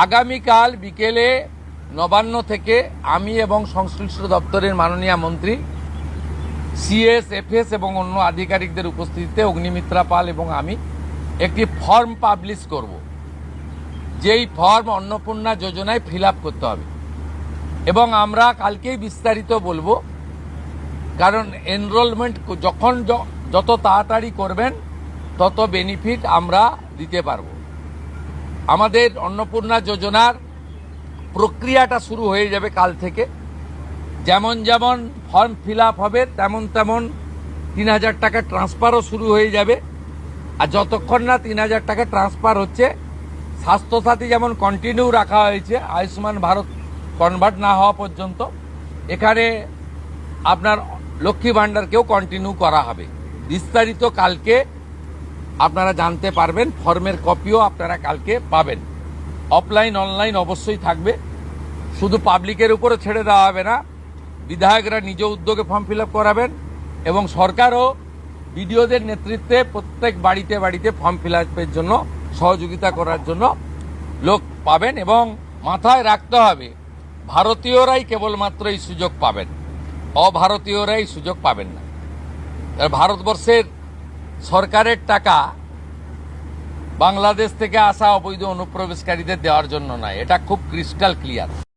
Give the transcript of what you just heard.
আগামীকাল বিকেলে নবান্ন থেকে আমি এবং সংশ্লিষ্ট দপ্তরের মাননীয় মন্ত্রী সিএস এফএস এবং অন্য আধিকারিকদের উপস্থিতিতে অগ্নিমিত্রা পাল এবং আমি একটি ফর্ম পাবলিশ করব, যেই ফর্ম অন্নপূর্ণা যোজনায় ফিল আপ করতে হবে এবং আমরা কালকেই বিস্তারিত বলবো। কারণ এনরোলমেন্ট যখন যত তাড়াতাড়ি করবেন তত বেনিফিট আমরা দিতে পারব। আমাদের অন্নপূর্ণা যোজনার প্রক্রিয়াটা শুরু হয়ে যাবে কাল থেকে। যেমন যেমন ফর্ম ফিল আপ হবে তেমন তেমন ৩,০০০ টাকা ট্রান্সফারও শুরু হয়ে যাবে। আর যতক্ষণ না ৩,০০০ টাকা ট্রান্সফার হচ্ছে, স্বাস্থ্যসাথী যেমন কন্টিনিউ রাখা হয়েছে আয়ুষ্মান ভারত কনভার্ট না হওয়া পর্যন্ত, এখানে আপনার লক্ষ্মী ভাণ্ডারকেও কন্টিনিউ করা হবে। বিস্তারিত কালকে আপনারা জানতে পারবেন। ফর্মের কপিও আপনারা কালকে পাবেন। অফলাইন অনলাইন অবশ্যই থাকবে। শুধু পাবলিকের উপরে ছেড়ে দেওয়া হবে না, বিধায়করা নিজ উদ্যোগে ফর্ম ফিল আপ করাবেন এবং সরকারও বিডিওদের নেতৃত্বে প্রত্যেক বাড়িতে বাড়িতে ফর্ম ফিল আপের জন্য সহযোগিতা করার জন্য লোক পাবেন। এবং মাথায় রাখতে হবে, ভারতীয়রাই কেবলমাত্র এই সুযোগ পাবেন, অভারতীয়রা এই সুযোগ পাবেন না। ভারতবর্ষের সরকারের টাকা বাংলাদেশ থেকে আসা অবৈধ অনুপ্রবেশকারীদের দেওয়ার জন্য নয়, এটা খুব ক্রিস্টাল ক্লিয়ার।